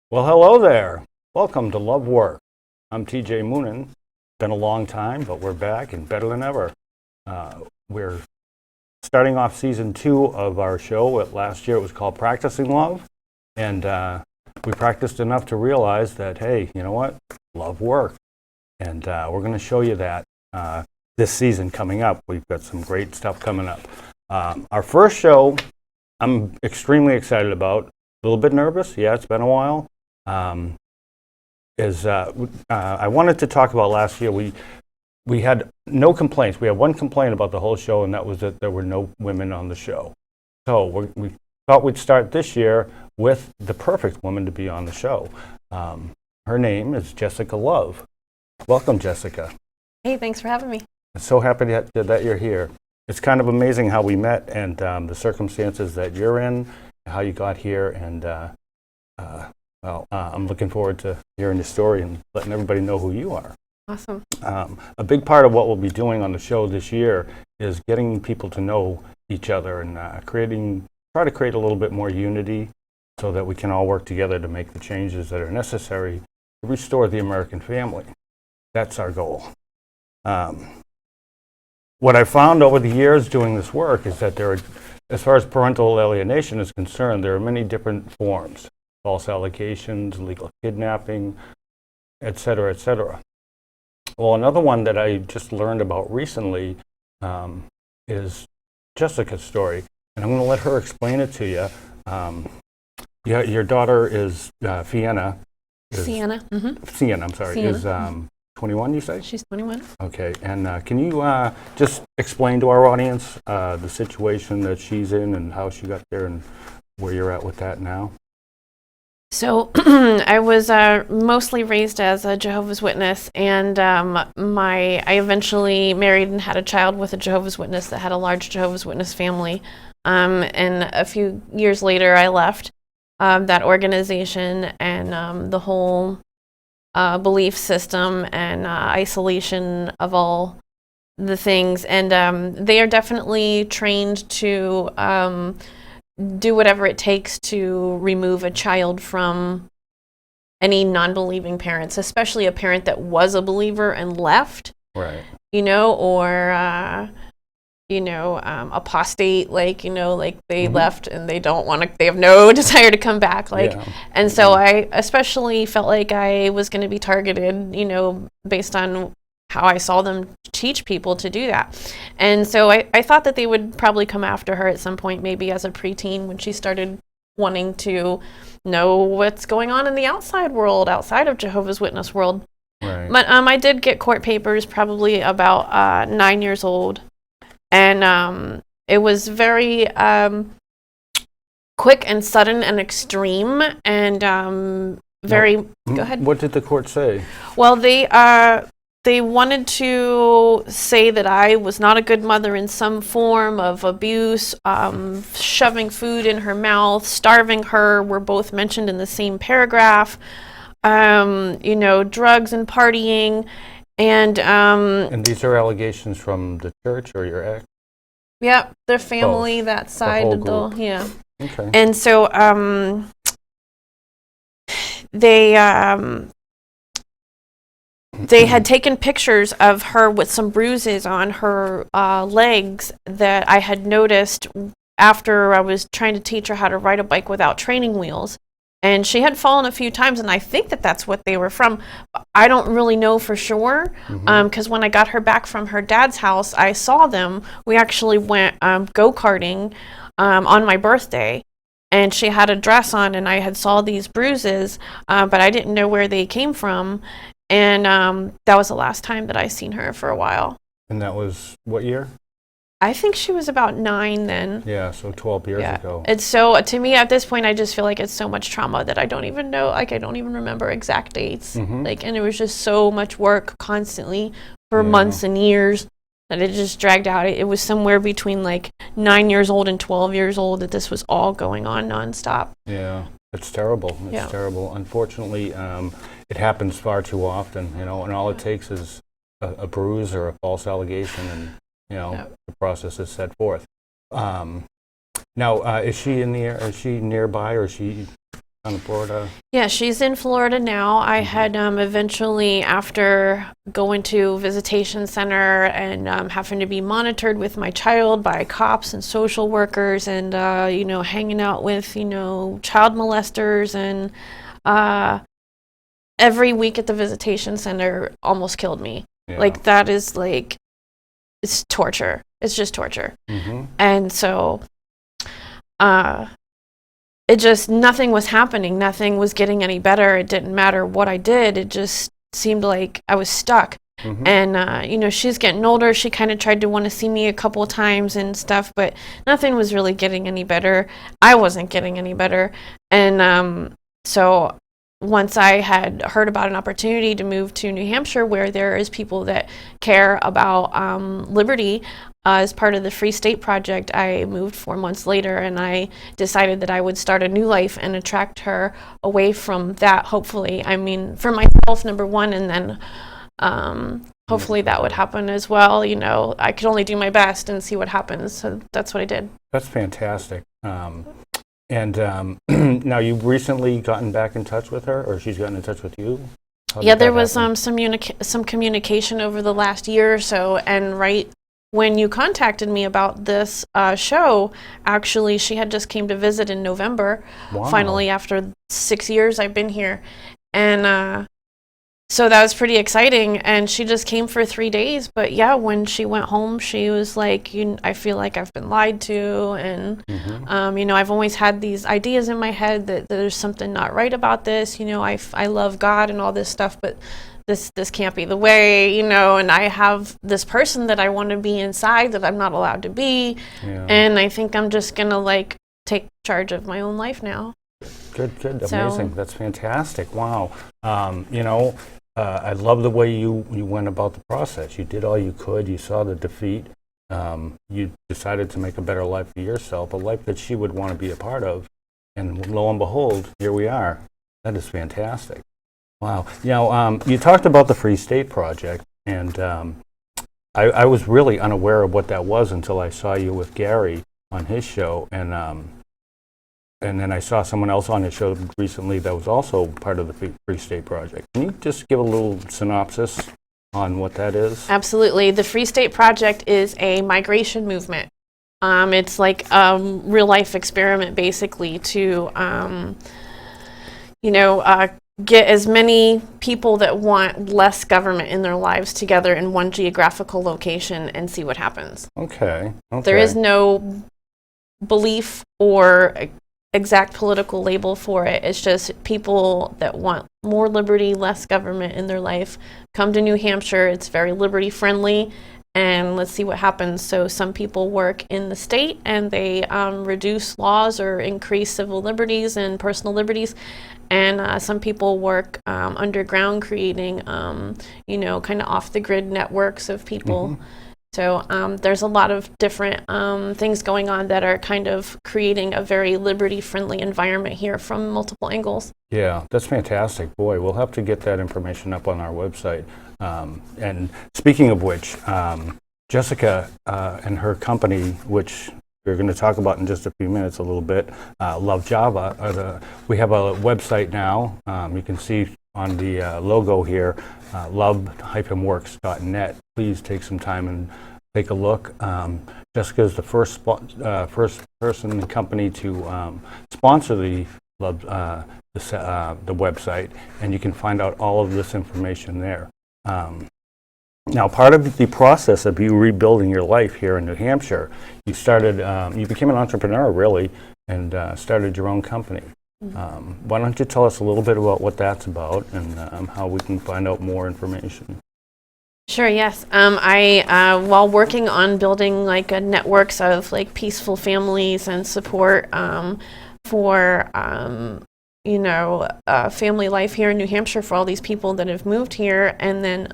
Well, hello there. Welcome to Love Work. I'm TJ Moonen. Been a long time, but we're back and better than ever. We're starting off season 2 of our show. Last year it was called Practicing Love. And we practiced enough to realize that, hey, you know what? Love work. And we're going to show you that this season coming up. We've got some great stuff coming up. Our first show, I'm extremely excited about. A little bit nervous. Yeah, it's been a while. I wanted to talk about last year. We had no complaints. We had one complaint about the whole show, and that was that there were no women on the show. So we thought we'd start this year with the perfect woman to be on the show. Her name is Jessica Love. Welcome, Jessica. Hey, thanks for having me. I'm so happy that you're here. It's kind of amazing how we met and the circumstances that you're in, how you got here, and I'm looking forward to hearing your story and letting everybody know who you are. Awesome. A big part of what we'll be doing on the show this year is getting people to know each other and try to create a little bit more unity so that we can all work together to make the changes that are necessary to restore the American family. That's our goal. What I found over the years doing this work is that as far as parental alienation is concerned, there are many different forms. False allegations, legal kidnapping, et cetera, et cetera. Well, another one that I just learned about recently is Jessica's story, and I'm going to let her explain it to you. Your daughter is Sienna. Sienna. Mm-hmm. Sienna, I'm sorry, Sienna. Is 21, you say? She's 21. Okay, and can you just explain to our audience the situation that she's in and how she got there and where you're at with that now? So I was mostly raised as a Jehovah's Witness, and I eventually married and had a child with a Jehovah's Witness that had a large Jehovah's Witness family. And a few years later, I left that organization and the whole belief system and isolation of all the things. And they are definitely trained to do whatever it takes to remove a child from any non-believing parents, especially a parent that was a believer and left, right? Or apostate, like they left and they don't want to, they have no desire to come back, and so I especially felt like I was going to be targeted, based on how I saw them teach people to do that. And so I thought that they would probably come after her at some point, maybe as a preteen, when she started wanting to know what's going on in the outside world, outside of Jehovah's Witness world. Right. But I did get court papers probably about 9 years old. And it was very quick and sudden and extreme and very... Go ahead. What did the court say? Well, they wanted to say that I was not a good mother in some form of abuse, shoving food in her mouth, starving her were both mentioned in the same paragraph, drugs and partying, and these are allegations from the church or your ex? Yep, their family, Both. that side of the, yeah. Okay. And so they had taken pictures of her with some bruises on her legs that I had noticed after I was trying to teach her how to ride a bike without training wheels. And she had fallen a few times, and I think that that's what they were from. I don't really know for sure, because when I got her back from her dad's house, I saw them. We actually went go-karting on my birthday, and she had a dress on, and I had saw these bruises, but I didn't know where they came from. And that was the last time that I seen her for a while. And that was what year? I think she was about 9 then. Yeah, so 12 years ago. It's so, to me at this point, I just feel like it's so much trauma that I don't even know, I don't even remember exact dates. And it was just so much work constantly for months and years that it just dragged out. It was somewhere between 9 years old and 12 years old that this was all going on nonstop. Yeah, it's terrible. It's terrible. Unfortunately, it happens far too often, and all it takes is a bruise or a false allegation, and the process is set forth. Now, is she nearby, or is she down in Florida? Yeah, she's in Florida now. I had eventually, after going to visitation center and having to be monitored with my child by cops and social workers, and hanging out with child molesters, and every week at the visitation center almost killed me. Yeah. Like, that is like, it's torture. It's just torture. And so it just, nothing was happening. Nothing was getting any better. It didn't matter what I did. It just seemed like I was stuck. And, she's getting older. She kind of tried to want to see me a couple of times and stuff, but nothing was really getting any better. I wasn't getting any better. And so once I had heard about an opportunity to move to New Hampshire, where there is people that care about liberty, as part of the Free State Project, I moved 4 months later, and I decided that I would start a new life and attract her away from that, hopefully. I mean, for myself, number one, and then hopefully that would happen as well. I could only do my best and see what happens, so that's what I did. That's fantastic. And now you've recently gotten back in touch with her, or she's gotten in touch with you? Yeah, there was some communication over the last year or so, and right when you contacted me about this show, actually, she had just came to visit in November. Wow. Finally, after 6 years I've been here. And so that was pretty exciting, and she just came for 3 days. But yeah, when she went home, she was like, I feel like I've been lied to, and I've always had these ideas in my head that there's something not right about this. I love God and all this stuff, but this can't be the way, and I have this person that I want to be inside that I'm not allowed to be. Yeah. And I think I'm just gonna take charge of my own life now. Good, amazing. That's fantastic. Wow. I love the way you went about the process. You did all you could. You saw the defeat. You decided to make a better life for yourself, a life that she would want to be a part of. And lo and behold, here we are. That is fantastic. Wow. You talked about the Free State Project, and I was really unaware of what that was until I saw you with Gary on his show, and then I saw someone else on his show recently that was also part of the Free State Project. Can you just give a little synopsis on what that is? Absolutely. The Free State Project is a migration movement. It's like a real-life experiment, basically, to get as many people that want less government in their lives together in one geographical location and see what happens. Okay. There is no belief or exact political label for it. It's just people that want more liberty, less government in their life. Come to New Hampshire. It's very liberty friendly, and let's see what happens. So some people work in the state and they reduce laws or increase civil liberties and personal liberties. And some people work underground, creating, kind of off-the-grid networks of people. So there's a lot of different things going on that are kind of creating a very liberty-friendly environment here from multiple angles. Yeah, that's fantastic. Boy, we'll have to get that information up on our website. And speaking of which, Jessica and her company, which we're going to talk about in just a few minutes a little bit, Love Java. We have a website now. You can see on the logo here, love-works.net. Please take some time and take a look. Jessica is the first person and company to sponsor the website, and you can find out all of this information there. Now, part of the process of you rebuilding your life here in New Hampshire, you became an entrepreneur, really, and started your own company. Why don't you tell us a little bit about what that's about and how we can find out more information? Sure, yes. While working on building networks of peaceful families and support for family life here in New Hampshire for all these people that have moved here, and then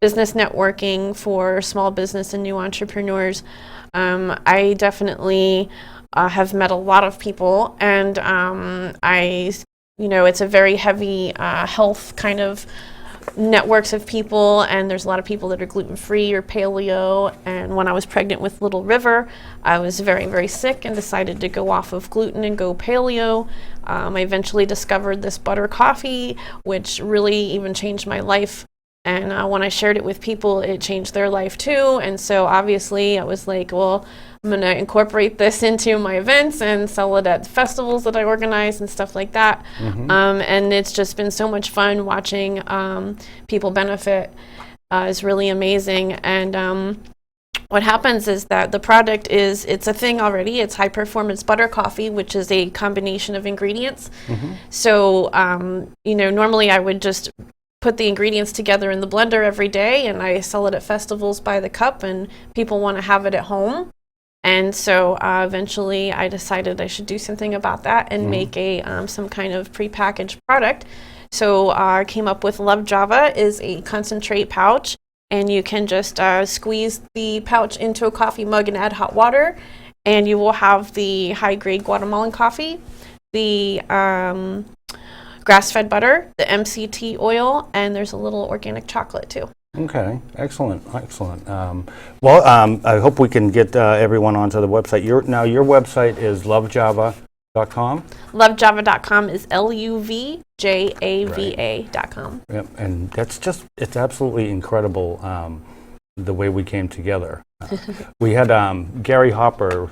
business networking for small business and new entrepreneurs. I definitely have met a lot of people, and it's a very heavy health kind of networks of people, and there's a lot of people that are gluten-free or paleo. And when I was pregnant with little River, I was very, very sick and decided to go off of gluten and go paleo. I eventually discovered this butter coffee, which really even changed my life. And when I shared it with people, it changed their life too. And so obviously I was like, well, I'm going to incorporate this into my events and sell it at festivals that I organize and stuff like that. And it's just been so much fun watching people benefit. It's really amazing. And what happens is that the product it's a thing already. It's high performance butter coffee, which is a combination of ingredients. So, normally I would just put the ingredients together in the blender every day, and I sell it at festivals by the cup, and people want to have it at home. And so eventually I decided I should do something about that and make some kind of prepackaged product. So I came up with Love Java is a concentrate pouch, and you can just squeeze the pouch into a coffee mug and add hot water, and you will have the high-grade Guatemalan coffee, the grass-fed butter, the MCT oil, and there's a little organic chocolate too. Okay, excellent. I hope we can get everyone onto the website. Your website is lovejava.com? Lovejava.com is LUVJAVA.com. Yep, and it's absolutely incredible the way we came together. We had Gary Hopper,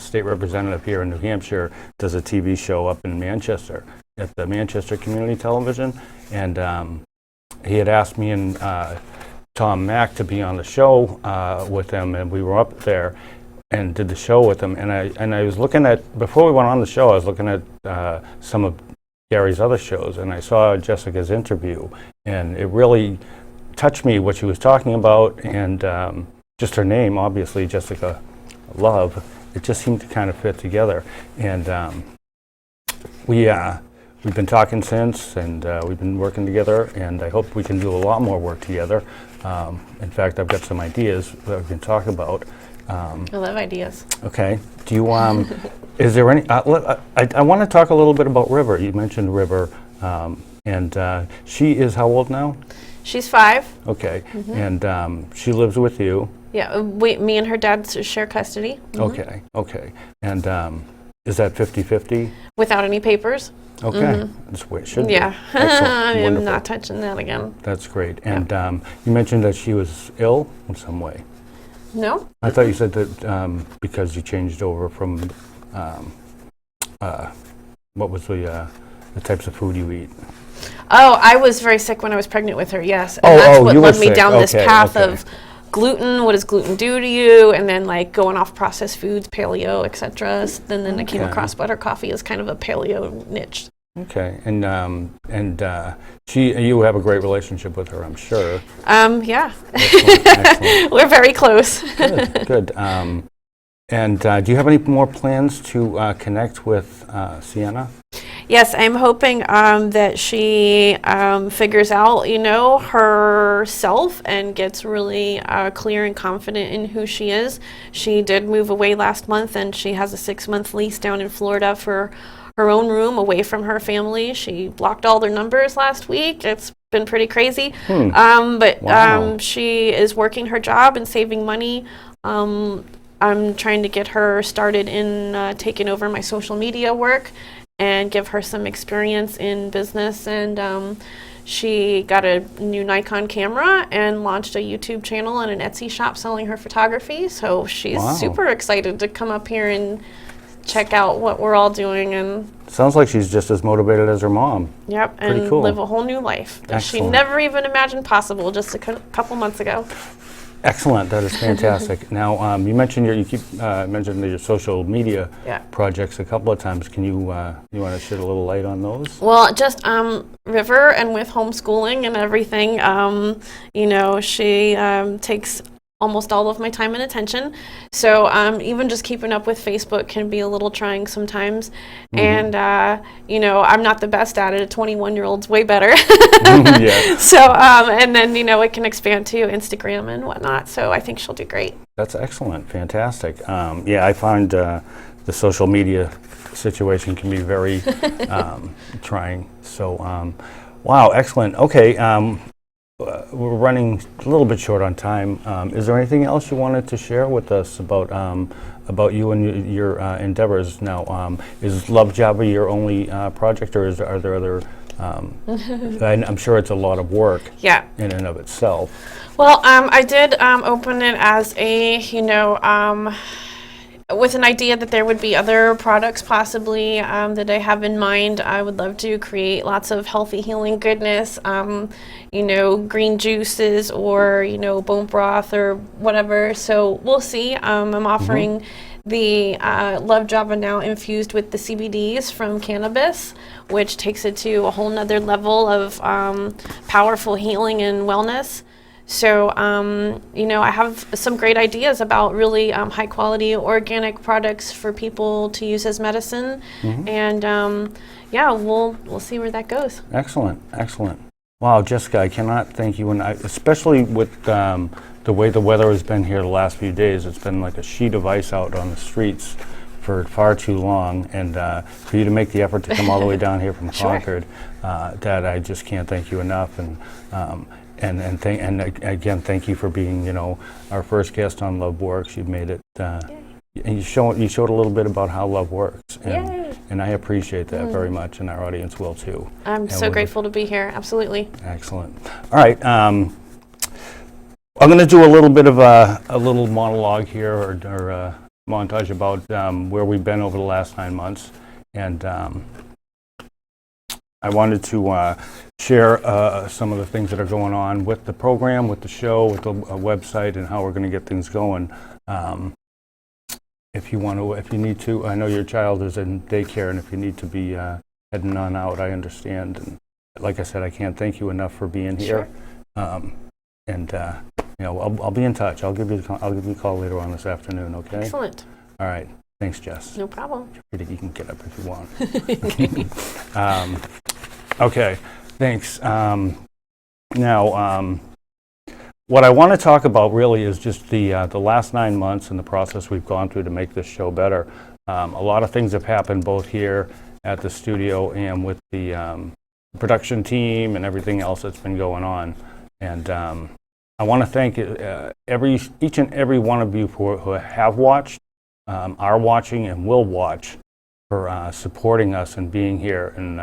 state representative here in New Hampshire, does a TV show up in Manchester at the Manchester Community Television, and he had asked me and Tom Mack to be on the show with him, and we were up there and did the show with him. And I was looking at, before we went on the show, I was looking at some of Gary's other shows, and I saw Jessica's interview, and it really touched me what she was talking about, and just her name, obviously, Jessica Love. It just seemed to kind of fit together, and we've been talking since, and we've been working together, and I hope we can do a lot more work together. In fact, I've got some ideas that we can talk about. I love ideas. Okay. Do you, is there any, I want to talk a little bit about River. You mentioned River, and she is how old now? She's 5. Okay. And she lives with you. Yeah, me and her dad share custody. Okay. And is that 50-50? Without any papers. Okay, that's the way it should be. Yeah, Excellent. I am Wonderful. not touching that again. That's great. And you mentioned that she was ill in some way. No? I thought you said that because you changed over from, what was the types of food you eat? Oh, I was very sick when I was pregnant with her, yes. And Oh, that's what you were led me sick. down this Okay, path okay. of gluten, what does gluten do to you, and then like going off processed foods, paleo, etc. Then I came Okay. across butter coffee as kind of a paleo niche. Okay, and you have a great relationship with her, I'm sure. Yeah. Excellent. We're very close. Good. And do you have any more plans to connect with Sienna? Yes, I'm hoping that she figures out, herself and gets really clear and confident in who she is. She did move away last month, and she has a 6-month lease down in Florida for her own room away from her family. She blocked all their numbers last week. It's been pretty crazy. But Wow. she is working her job and saving money. I'm trying to get her started in taking over my social media work and give her some experience in business. And she got a new Nikon camera and launched a YouTube channel and an Etsy shop selling her photography. So she's Wow. super excited to come up here and check out what we're all doing. And Sounds like she's just as motivated as her mom. yep, Pretty and cool. live a whole new life that she Excellent. never even imagined possible just a couple months ago. Excellent. That is fantastic. Now, you mentioned you keep mentioning your social media Yeah. projects a couple of times. Can you you want to shed a little light on those? Well, just River, and with homeschooling and everything, she takes almost all of my time and attention. So even just keeping up with Facebook can be a little trying sometimes. And, I'm not the best at it. A 21-year-old's way better. Yeah, So, and then, it can expand to Instagram and whatnot. So I think she'll do great. that's excellent. Fantastic. I find the social media situation can be very trying. So, wow, excellent. Okay. we're running a little bit short on time. Is there anything else you wanted to share with us about you and your endeavors now? Is Love Java your only project, or are there other? I'm sure it's a lot of work. Yeah. In and of itself. Well, I did open it as a, with an idea that there would be other products possibly that I have in mind. I would love to create lots of healthy, healing goodness, green juices or, bone broth or whatever. So we'll see. I'm offering the Love Java now infused with the CBDs from cannabis, which takes it to a whole nother level of powerful healing and wellness. So, I have some great ideas about really high quality organic products for people to use as medicine. And we'll see where that goes. Excellent, excellent. Wow, Jessica, I cannot thank you, and especially with the way the weather has been here the last few days. It's been like a sheet of ice out on the streets for far too long, and for you to make the effort to come all the way down here from Concord, that I just can't thank you enough. And again, thank you for being, our first guest on Love Works. You've made it, and you showed a little bit about how love works, and I appreciate that very much, and our audience will too. I'm so grateful to be here. Absolutely. Excellent. All right, I'm going to do a little bit of a little monologue here, or montage about where we've been over the last 9 months, and I wanted to share some of the things that are going on with the program, with the show, with the website, and how we're going to get things going. If you need to, I know your child is in daycare, and if you need to be heading on out, I understand. And like I said, I can't thank you enough for being here. I'll be in touch. I'll give you a call later on this afternoon. Okay. Excellent. All right. Thanks, Jess. No problem. You can get up if you want. Okay, thanks. Now, what I want to talk about really is just the last 9 months and the process we've gone through to make this show better. A lot of things have happened both here at the studio and with the production team and everything else that's been going on. And I want to thank each and every one of you who have watched, are watching, and will watch for supporting us and being here and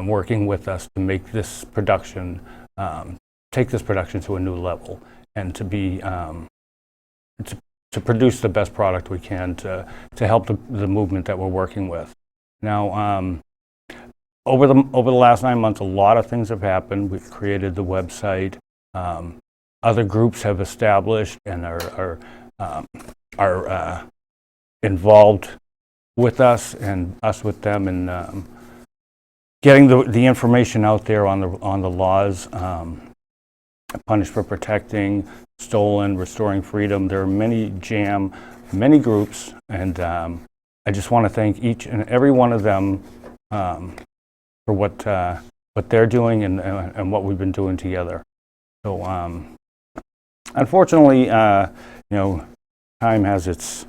working with us to make this production, take this production to a new level, and to be to produce the best product we can to help the movement that we're working with. Now, over the last 9 months, a lot of things have happened. We've created the website. Other groups have established and are involved with us and us with them, and getting the information out there on the laws, punished for protecting, stolen, restoring freedom. There are many groups, and I just want to thank each and every one of them for what they're doing and what we've been doing together. So unfortunately, time has its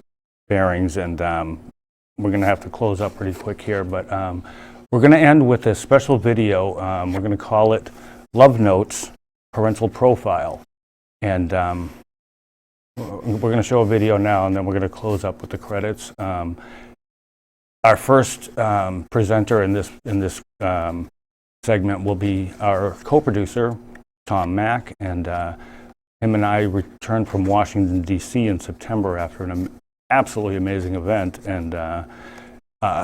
bearings, and we're going to have to close up pretty quick here, but we're going to end with a special video. We're going to call it Love Notes, Parental Profile. And we're going to show a video now, and then we're going to close up with the credits. Our first presenter in this segment will be our co-producer, Tom Mack, and him and I returned from Washington, D.C. in September after an absolutely amazing event. And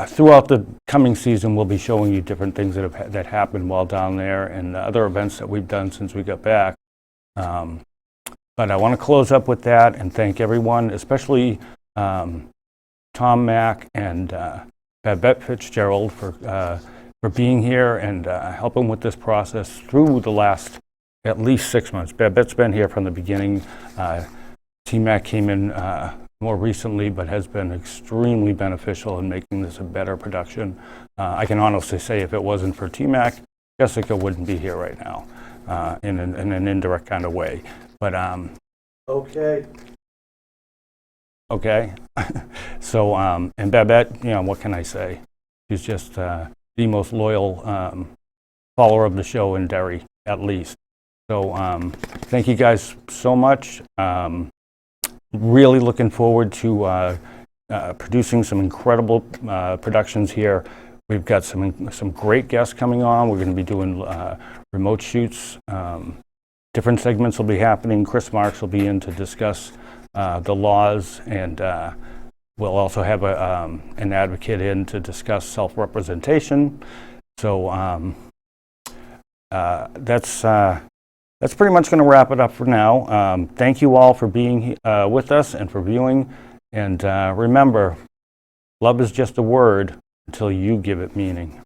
throughout the coming season, we'll be showing you different things that happened while down there, and other events that we've done since we got back. But I want to close up with that and thank everyone, especially Tom Mack and Babette Fitzgerald for being here and helping with this process through the last at least 6 months. Babette's been here from the beginning. T-Mac came in more recently, but has been extremely beneficial in making this a better production. I can honestly say if it wasn't for T-Mac, Jessica wouldn't be here right now, in an indirect kind of way. But okay. So and Babette, what can I say? She's just the most loyal follower of the show in Derry, at least. So thank you guys so much. Really looking forward to producing some incredible productions here. We've got some great guests coming on. We're going to be doing remote shoots. Different segments will be happening. Chris Marks will be in to discuss the laws, and we'll also have an advocate in to discuss self-representation. So that's pretty much going to wrap it up for now. Thank you all for being with us and for viewing. And remember, love is just a word until you give it meaning.